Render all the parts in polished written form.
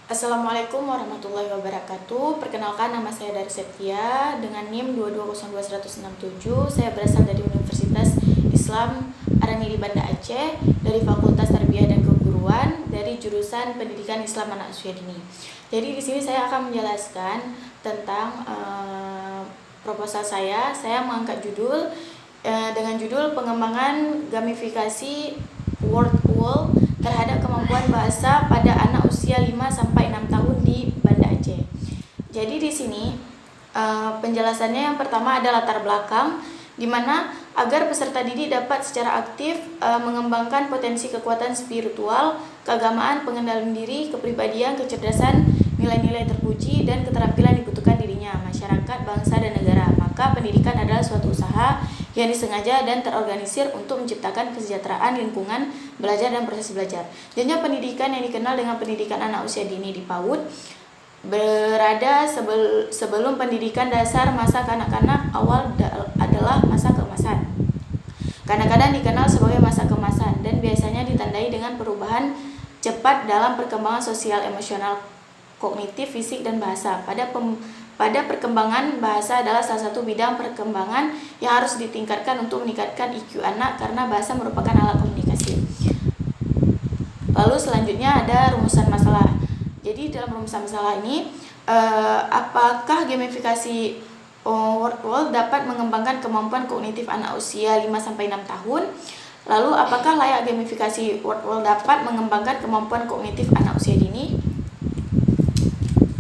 Assalamualaikum warahmatullahi wabarakatuh. Perkenalkan, nama saya Dari Septia dengan NIM 2202167. Saya berasal dari Universitas Islam Arani di Banda Aceh, dari Fakultas Tarbiyah dan Keguruan, dari jurusan Pendidikan Islam Anak Usia Dini. Jadi di sini saya akan menjelaskan tentang proposal saya. Saya mengangkat judul dengan judul pengembangan gamifikasi word wall terhadap kemampuan bahasa pada anak usia 5-6 tahun di Banda Aceh. Jadi di sini penjelasannya yang pertama ada latar belakang, di mana agar peserta didik dapat secara aktif mengembangkan potensi kekuatan spiritual, keagamaan, pengendalian diri, kepribadian, kecerdasan, nilai-nilai terpuji, dan keterampilan dibutuhkan dirinya, masyarakat, bangsa, dan negara. Maka pendidikan adalah suatu usaha yang disengaja dan terorganisir untuk menciptakan kesejahteraan lingkungan belajar dan proses belajar. Jenjang pendidikan yang dikenal dengan pendidikan anak usia dini di PAUD berada sebelum pendidikan dasar. Masa kanak-kanak awal adalah masa keemasan. Kadang-kadang dikenal sebagai masa keemasan dan biasanya ditandai dengan perubahan cepat dalam perkembangan sosial, emosional, kognitif, fisik, dan bahasa. Pada perkembangan, bahasa adalah salah satu bidang perkembangan yang harus ditingkatkan untuk meningkatkan IQ anak karena bahasa merupakan alat komunikasi. Lalu selanjutnya ada rumusan masalah. Jadi dalam rumusan masalah ini, apakah gamifikasi word wall dapat mengembangkan kemampuan kognitif anak usia 5-6 tahun? Lalu apakah layak gamifikasi word wall dapat mengembangkan kemampuan kognitif anak usia dini?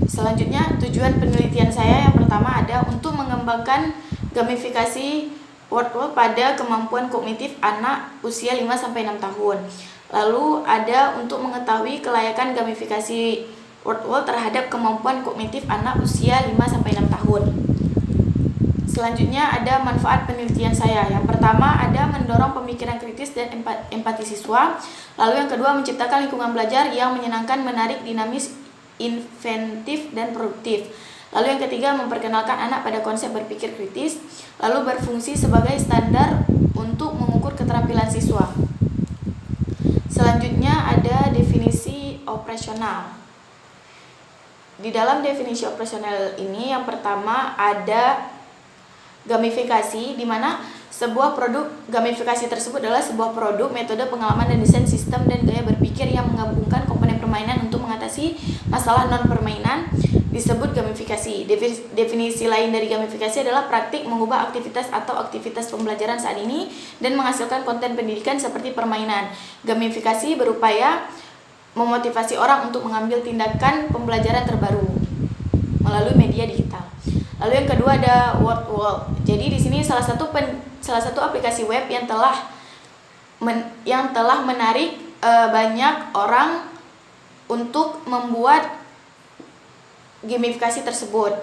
Selanjutnya, tujuan penelitian saya yang pertama ada untuk mengembangkan gamifikasi word wall pada kemampuan kognitif anak usia 5-6 tahun. Lalu ada untuk mengetahui kelayakan gamifikasi word wall terhadap kemampuan kognitif anak usia 5-6 tahun. Selanjutnya ada manfaat penelitian saya. Yang pertama ada mendorong pemikiran kritis dan empati siswa. Lalu yang kedua, menciptakan lingkungan belajar yang menyenangkan, menarik, dinamis, inventif, dan produktif. Lalu yang ketiga, memperkenalkan anak pada konsep berpikir kritis, lalu berfungsi sebagai standar untuk mengukur keterampilan siswa. Selanjutnya ada definisi operasional. Di dalam definisi operasional ini yang pertama ada gamifikasi, di mana sebuah produk gamifikasi tersebut adalah sebuah produk, metode, pengalaman, dan desain sistem dan gaya berpikir yang menggabungkan komponen permainan untuk mengatasi masalah non-permainan disebut gamifikasi. Definisi lain dari gamifikasi adalah praktik mengubah aktivitas atau aktivitas pembelajaran saat ini dan menghasilkan konten pendidikan seperti permainan. Gamifikasi berupaya memotivasi orang untuk mengambil tindakan pembelajaran terbaru melalui media digital. Lalu yang kedua ada word wall. Jadi di sini salah satu aplikasi web yang telah menarik banyak orang untuk membuat gamifikasi tersebut.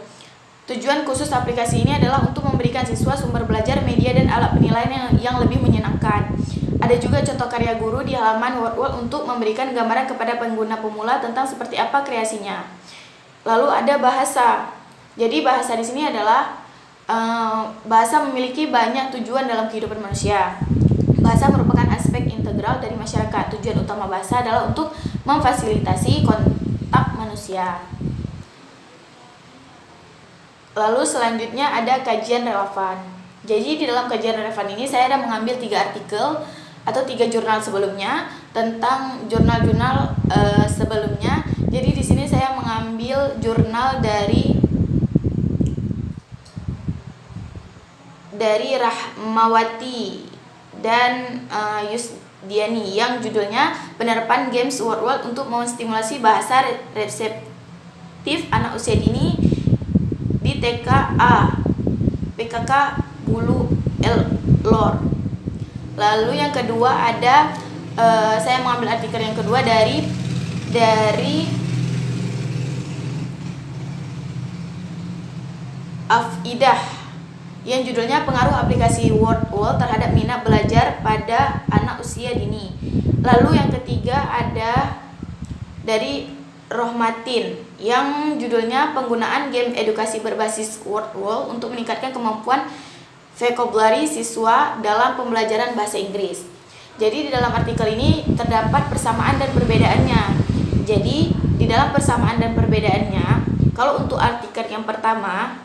Tujuan khusus aplikasi ini adalah untuk memberikan siswa sumber belajar, media, dan alat penilaian yang lebih menyenangkan. Ada juga contoh karya guru di halaman word wall untuk memberikan gambaran kepada pengguna pemula tentang seperti apa kreasinya. Lalu ada bahasa. Jadi bahasa di sini adalah bahasa memiliki banyak tujuan dalam kehidupan manusia. Bahasa merupakan aspek integral dari masyarakat. Tujuan utama bahasa adalah untuk memfasilitasi kontak manusia. Lalu selanjutnya ada kajian relevan. Jadi di dalam kajian relevan ini saya ada mengambil 3 artikel atau 3 jurnal sebelumnya tentang jurnal-jurnal sebelumnya. Jadi di sini saya mengambil jurnal dari Rahmawati dan Yusdiani yang judulnya penerapan games word wall untuk menstimulasi bahasa reseptif anak usia dini di TKA PKK Bulu Lor. Lalu yang kedua ada saya mengambil artikel yang kedua dari Afidah yang judulnya pengaruh aplikasi word wall terhadap minat belajar pada anak usia dini. Lalu yang ketiga ada dari Rohmatin yang judulnya penggunaan game edukasi berbasis word wall untuk meningkatkan kemampuan vocabulary siswa dalam pembelajaran bahasa Inggris. Jadi di dalam artikel ini terdapat persamaan dan perbedaannya. Jadi di dalam persamaan dan perbedaannya, kalau untuk artikel yang pertama,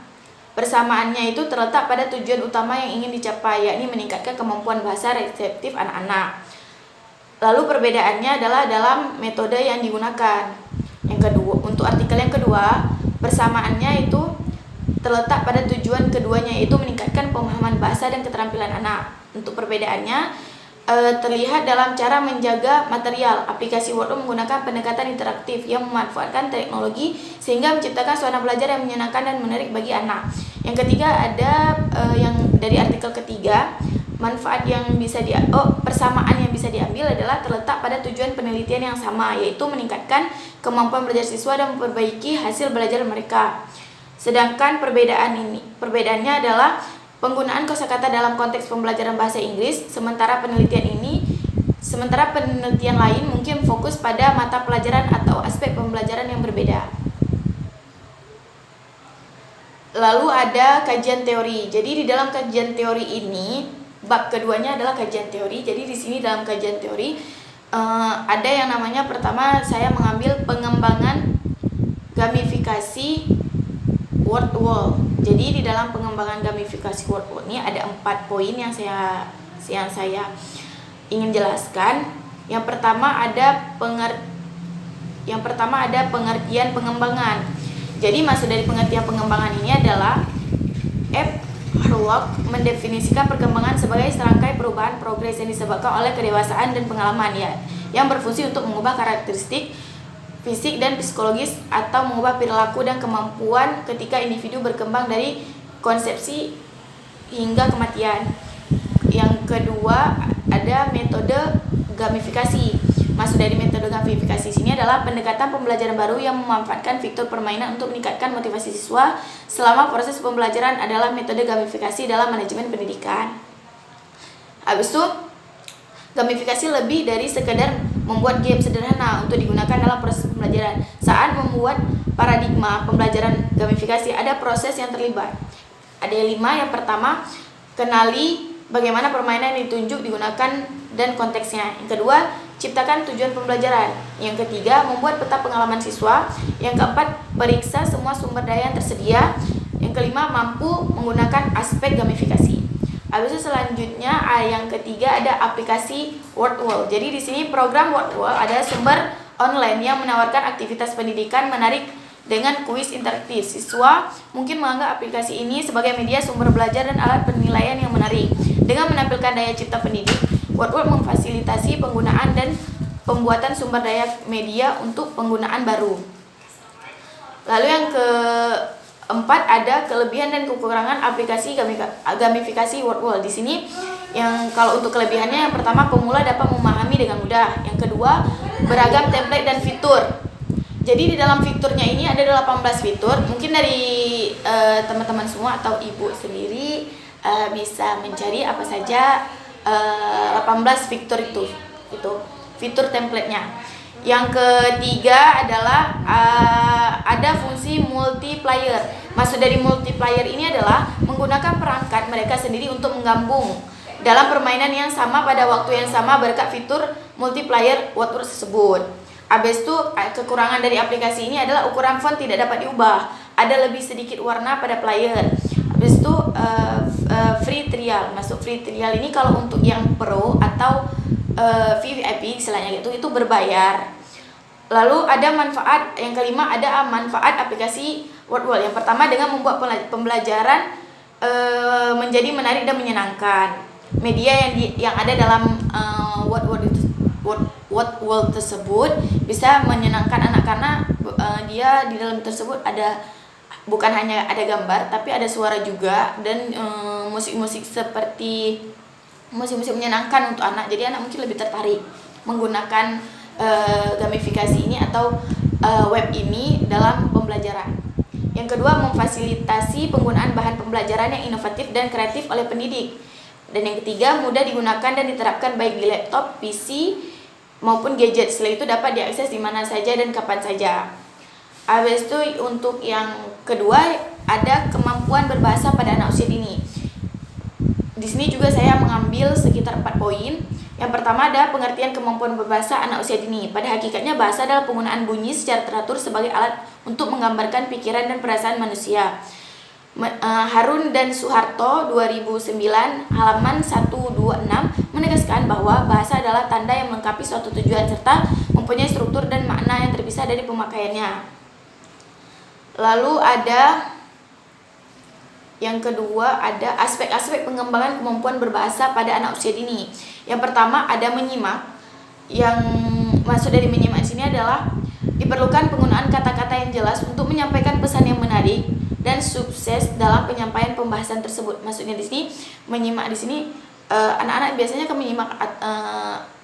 persamaannya itu terletak pada tujuan utama yang ingin dicapai, yakni meningkatkan kemampuan bahasa reseptif anak-anak. Lalu perbedaannya adalah dalam metode yang digunakan. Yang kedua, untuk artikel yang kedua, persamaannya itu terletak pada tujuan keduanya, yaitu meningkatkan pemahaman bahasa dan keterampilan anak. Untuk perbedaannya terlihat dalam cara menjaga material. Aplikasi WordWall menggunakan pendekatan interaktif yang memanfaatkan teknologi sehingga menciptakan suasana belajar yang menyenangkan dan menarik bagi anak. Yang ketiga ada yang dari artikel ketiga, manfaat yang bisa persamaan yang bisa diambil adalah terletak pada tujuan penelitian yang sama, yaitu meningkatkan kemampuan belajar siswa dan memperbaiki hasil belajar mereka. Sedangkan perbedaannya adalah penggunaan kosakata dalam konteks pembelajaran bahasa Inggris, sementara penelitian lain mungkin fokus pada mata pelajaran atau aspek pembelajaran yang berbeda. Lalu ada kajian teori. Jadi di dalam kajian teori ini, bab keduanya adalah kajian teori. Jadi di sini dalam kajian teori ada yang namanya, pertama saya mengambil pengembangan gamifikasi WordWall. Jadi di dalam pengembangan gamifikasi WordWall ini ada 4 poin yang saya ingin jelaskan. Yang pertama ada pengertian pengembangan. Jadi maksud dari pengertian pengembangan ini adalah Hurwald mendefinisikan perkembangan sebagai serangkai perubahan progres yang disebabkan oleh kedewasaan dan pengalaman yang berfungsi untuk mengubah karakteristik fisik dan psikologis atau mengubah perilaku dan kemampuan ketika individu berkembang dari konsepsi hingga kematian. Yang kedua ada metode gamifikasi. Maksud dari metode gamifikasi sini adalah pendekatan pembelajaran baru yang memanfaatkan fitur permainan untuk meningkatkan motivasi siswa selama proses pembelajaran adalah metode gamifikasi dalam manajemen pendidikan. Habis itu, gamifikasi lebih dari sekedar membuat game sederhana untuk digunakan dalam proses pembelajaran. Saat membuat paradigma pembelajaran gamifikasi, ada proses yang terlibat. Ada 5. Yang pertama, kenali bagaimana permainan ditunjuk, digunakan, dan konteksnya. Yang kedua, ciptakan tujuan pembelajaran. Yang ketiga, membuat peta pengalaman siswa. Yang keempat, periksa semua sumber daya yang tersedia. Yang kelima, mampu menggunakan aspek gamifikasi. Habis itu selanjutnya yang ketiga ada aplikasi WordWall. Jadi di sini program WordWall ada sumber online yang menawarkan aktivitas pendidikan menarik dengan kuis interaktif. Siswa mungkin menganggap aplikasi ini sebagai media sumber belajar dan alat penilaian yang menarik. Dengan menampilkan daya cipta pendidik, WordWall memfasilitasi penggunaan dan pembuatan sumber daya media untuk penggunaan baru. Lalu yang keempat ada kelebihan dan kekurangan aplikasi gamifikasi WordWall. Di sini yang kalau untuk kelebihannya, yang pertama pemula dapat memahami dengan mudah. Yang kedua, beragam template dan fitur. Jadi di dalam fiturnya ini ada 18 fitur. Mungkin dari teman-teman semua atau ibu sendiri bisa mencari apa saja 18 fitur itu fitur templatenya. Yang ketiga adalah ada fungsi multiplayer. Maksud dari multiplayer ini adalah menggunakan perangkat mereka sendiri untuk menggabung dalam permainan yang sama pada waktu yang sama berkat fitur multiplayer WordWall tersebut. Habis itu kekurangan dari aplikasi ini adalah ukuran font tidak dapat diubah, ada lebih sedikit warna pada player. Habis itu free trial. Masuk free trial ini kalau untuk yang pro atau VIP istilahnya gitu, itu berbayar. Lalu ada manfaat, yang kelima ada manfaat aplikasi WordWall. Yang pertama dengan membuat pembelajaran menjadi menarik dan menyenangkan. Media yang ada dalam WordWall tersebut bisa menyenangkan anak karena dia di dalam tersebut ada bukan hanya ada gambar tapi ada suara juga dan musik-musik seperti musik-musik menyenangkan untuk anak. Jadi anak mungkin lebih tertarik menggunakan gamifikasi ini atau web ini dalam pembelajaran. Yang kedua, memfasilitasi penggunaan bahan pembelajaran yang inovatif dan kreatif oleh pendidik. Dan yang ketiga, mudah digunakan dan diterapkan baik di laptop, PC maupun gadget. Setelah itu dapat diakses di mana saja dan kapan saja. Habis itu untuk yang kedua ada kemampuan berbahasa pada anak usia dini. Di sini juga saya mengambil sekitar 4 poin. Yang pertama ada pengertian kemampuan berbahasa anak usia dini. Pada hakikatnya bahasa adalah penggunaan bunyi secara teratur sebagai alat untuk menggambarkan pikiran dan perasaan manusia. Harun dan Soeharto 2009 halaman 126 menegaskan bahwa bahasa adalah tanda yang melengkapi suatu tujuan serta mempunyai struktur dan makna yang terpisah dari pemakaiannya. Lalu ada yang kedua, ada aspek-aspek pengembangan kemampuan berbahasa pada anak usia dini. Yang pertama ada menyimak. Yang maksud dari menyimak di sini adalah diperlukan penggunaan kata-kata yang jelas untuk menyampaikan pesan yang menarik dan sukses dalam penyampaian pembahasan tersebut. Maksudnya di sini menyimak di sini anak-anak biasanya akan menyimak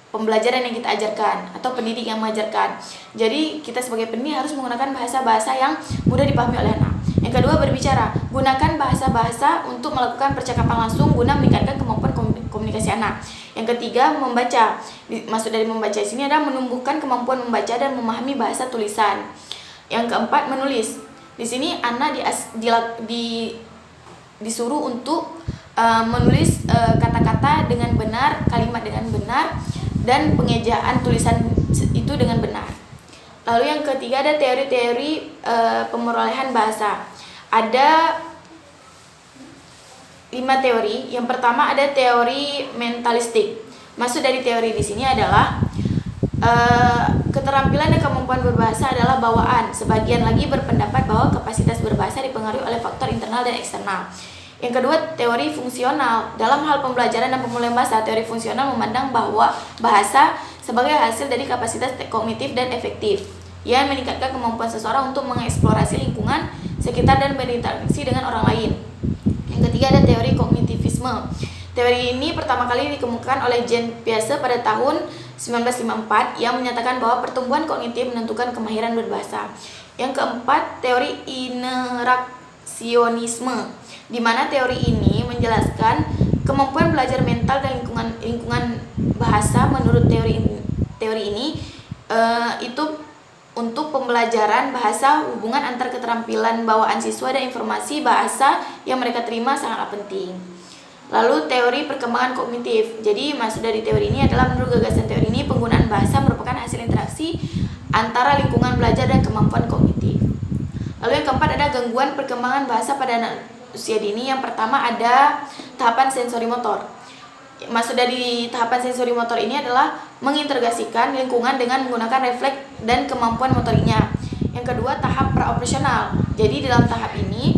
pembelajaran yang kita ajarkan atau pendidik yang mengajarkan. Jadi kita sebagai pendidik harus menggunakan bahasa-bahasa yang mudah dipahami oleh anak. Yang kedua berbicara, gunakan bahasa-bahasa untuk melakukan percakapan langsung guna meningkatkan kemampuan komunikasi anak. Yang ketiga membaca. Maksud dari membaca di sini adalah menumbuhkan kemampuan membaca dan memahami bahasa tulisan. Yang keempat menulis. Di sini anak disuruh untuk menulis kata-kata dengan benar, kalimat dengan benar, dan pengejaan tulisan itu dengan benar. Lalu yang ketiga ada teori-teori pemerolehan bahasa. Ada 5 teori. Yang pertama ada teori mentalistik. Maksud dari teori di sini adalah keterampilan dan kemampuan berbahasa adalah bawaan. Sebagian lagi berpendapat bahwa kapasitas berbahasa dipengaruhi oleh faktor internal dan eksternal. Yang kedua, teori fungsional. Dalam hal pembelajaran dan pemulihan bahasa, teori fungsional memandang bahwa bahasa sebagai hasil dari kapasitas kognitif dan efektif yang meningkatkan kemampuan seseorang untuk mengeksplorasi lingkungan sekitar dan berinteraksi dengan orang lain. Yang ketiga ada teori kognitivisme. Teori ini pertama kali dikemukakan oleh Jean Piaget pada tahun 1954 yang menyatakan bahwa pertumbuhan kognitif menentukan kemahiran berbahasa. Yang keempat, teori interaksionisme, di mana teori ini menjelaskan kemampuan belajar mental dan lingkungan bahasa. Menurut teori ini itu untuk pembelajaran bahasa, hubungan antar keterampilan bawaan siswa dan informasi bahasa yang mereka terima sangatlah penting. Lalu teori perkembangan kognitif. Jadi maksud dari teori ini adalah menurut gagasan teori ini penggunaan bahasa merupakan hasil interaksi antara lingkungan belajar dan kemampuan kognitif. Lalu yang keempat ada gangguan perkembangan bahasa pada anak usia dini. Yang pertama ada tahapan sensori motor. Maksud dari tahapan sensori motor ini adalah mengintegrasikan lingkungan dengan menggunakan refleks dan kemampuan motoriknya. Yang kedua, tahap praoperasional. Jadi dalam tahap ini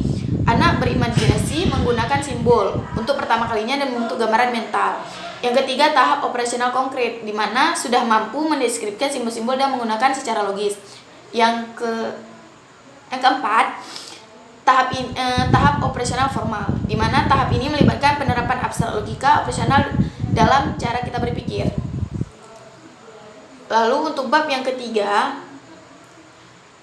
anak berimajinasi menggunakan simbol untuk pertama kalinya dan membentuk gambaran mental. Yang ketiga, tahap operasional konkret, di mana sudah mampu mendeskripsikan simbol-simbol dan menggunakan secara logis. Yang keempat, tahap operasional formal, di mana tahap ini melibatkan penerapan abstrak logika operasional dalam cara kita berpikir. Lalu untuk bab yang ketiga,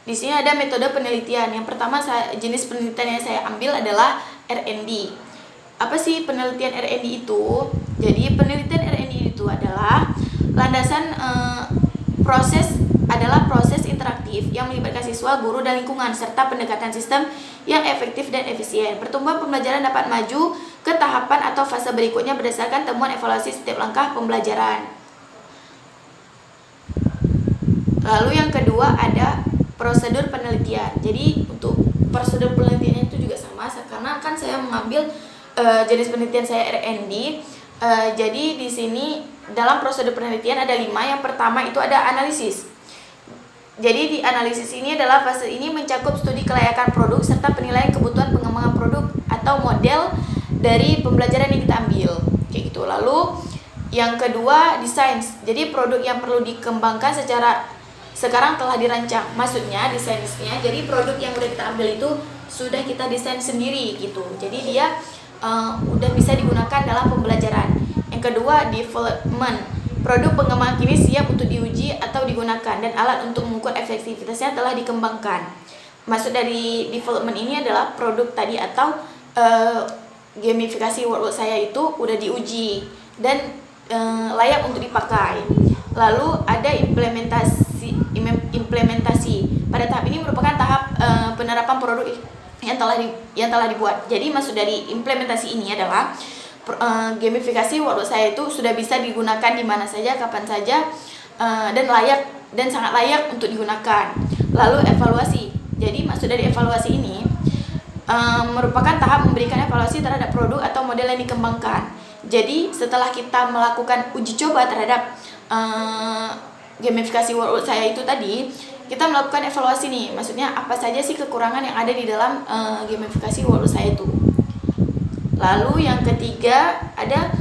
di sini ada metode penelitian. Yang pertama jenis penelitian yang saya ambil adalah R&D. Apa sih penelitian R&D itu? Jadi penelitian R&D itu adalah landasan proses interaktif yang melibatkan siswa, guru, dan lingkungan serta pendekatan sistem yang efektif dan efisien. Pertumbuhan pembelajaran dapat maju ke tahapan atau fase berikutnya berdasarkan temuan evaluasi setiap langkah pembelajaran. Lalu yang kedua ada prosedur penelitian. Jadi untuk prosedur penelitiannya itu juga sama, karena kan saya mengambil jenis penelitian saya R&D. Jadi di sini dalam prosedur penelitian ada 5. Yang pertama itu ada analisis. Jadi di analisis ini adalah fase ini mencakup studi kelayakan produk serta penilaian kebutuhan pengembangan produk atau model dari pembelajaran yang kita ambil. Kayak gitu. Lalu yang kedua desain. Jadi produk yang perlu dikembangkan sekarang telah dirancang. Maksudnya desainnya, jadi produk yang udah kita ambil itu sudah kita desain sendiri gitu. Jadi dia udah bisa digunakan dalam pembelajaran. Yang kedua development. Produk pengembangan kini siap untuk diuji atau digunakan dan alat untuk mengukur efektivitasnya telah dikembangkan. Maksud dari development ini adalah produk tadi atau gamifikasi workbook saya itu udah diuji dan layak untuk dipakai. Lalu ada implementasi. Pada tahap ini merupakan tahap penerapan produk yang telah dibuat. Jadi maksud dari implementasi ini adalah gamifikasi workload saya itu sudah bisa digunakan di mana saja, kapan saja, dan sangat layak untuk digunakan. Lalu evaluasi. Jadi maksud dari evaluasi ini merupakan tahap memberikan evaluasi terhadap produk atau model yang dikembangkan. Jadi setelah kita melakukan uji coba terhadap gamifikasi workload saya itu tadi, kita melakukan evaluasi nih. Maksudnya apa saja sih kekurangan yang ada di dalam gamifikasi workload saya itu. Lalu yang ketiga ada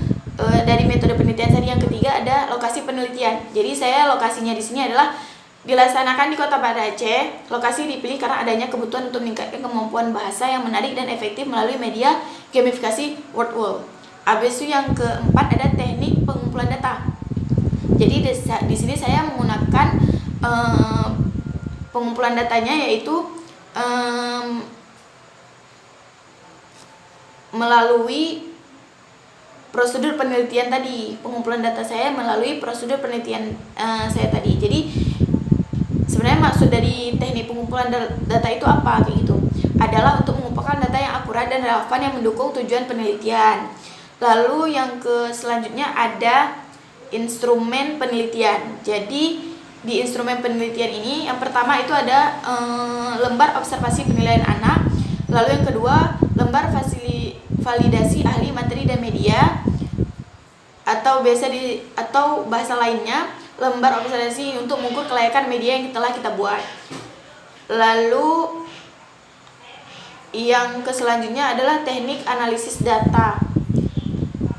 dari metode penelitian tadi, yang ketiga ada lokasi penelitian. Jadi saya lokasinya di sini adalah dilaksanakan di Kota Banda Aceh. Lokasi dipilih karena adanya kebutuhan untuk meningkatkan kemampuan bahasa yang menarik dan efektif melalui media gamifikasi workload. Habis itu yang keempat ada teknik pengumpulan data. Jadi di sini saya menggunakan pengumpulan datanya yaitu melalui prosedur penelitian tadi. Pengumpulan data saya melalui prosedur penelitian saya tadi. Jadi sebenarnya maksud dari teknik pengumpulan data itu apa kayak gitu? Adalah untuk mengumpulkan data yang akurat dan relevan yang mendukung tujuan penelitian. Lalu yang selanjutnya ada instrumen penelitian. Jadi di instrumen penelitian ini yang pertama itu ada lembar observasi penilaian anak. Lalu yang kedua lembar validasi ahli materi dan media, atau atau bahasa lainnya lembar observasi untuk mengukur kelayakan media yang telah kita buat. Lalu yang selanjutnya adalah teknik analisis data.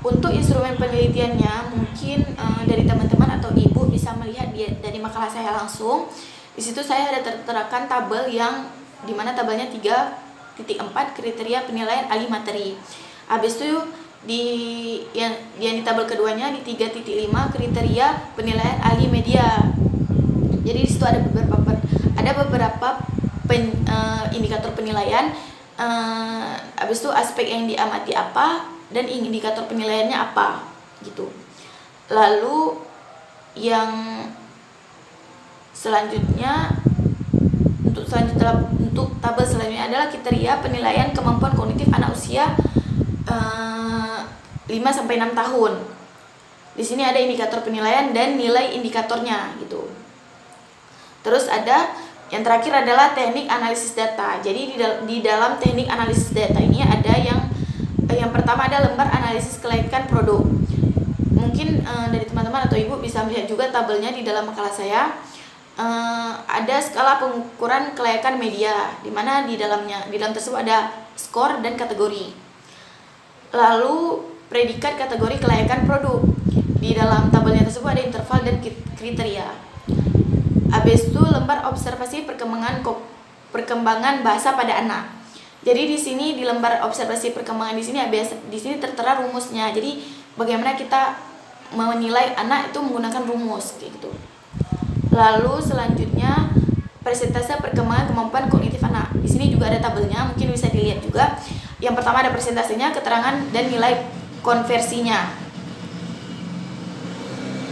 Untuk instrumen penelitiannya mungkin dari teman-teman atau ibu bisa melihat dari makalah saya langsung. Di situ saya ada terterakan tabel yang dimana tabelnya 3.4 kriteria penilaian ahli materi. Habis itu yang di tabel keduanya di 3.5 kriteria penilaian ahli media. Jadi di situ ada beberapa indikator penilaian. Habis itu aspek yang diamati apa dan indikator penilaiannya apa gitu. Lalu yang selanjutnya untuk tabel selanjutnya adalah kriteria penilaian kemampuan kognitif anak usia 5-6 tahun. Di sini ada indikator penilaian dan nilai indikatornya gitu. Terus ada yang terakhir adalah teknik analisis data. Jadi di dalam teknik analisis data ini ada yang pertama ada lembar analisis kelayakan produk. Mungkin dari teman-teman atau ibu bisa melihat juga tabelnya di dalam makalah saya. Ada skala pengukuran kelayakan media, di mana di dalam tersebut ada skor dan kategori. Lalu predikat kategori kelayakan produk. Di dalam tabelnya tersebut ada interval dan kriteria. Habis itu lembar observasi perkembangan bahasa pada anak. Jadi di sini di lembar observasi perkembangan di sini tertera rumusnya. Jadi bagaimana kita menilai anak itu menggunakan rumus kayak gitu. Lalu selanjutnya persentase perkembangan kemampuan kognitif anak. Di sini juga ada tabelnya, mungkin bisa dilihat juga. Yang pertama ada persentasenya, keterangan dan nilai konversinya.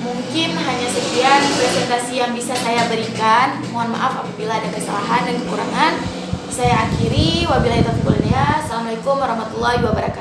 Mungkin hanya sekian presentasi yang bisa saya berikan. Mohon maaf apabila ada kesalahan dan kekurangan. Saya akhiri, wabillahi taufiq wal hidayah. Assalamualaikum warahmatullahi wabarakatuh.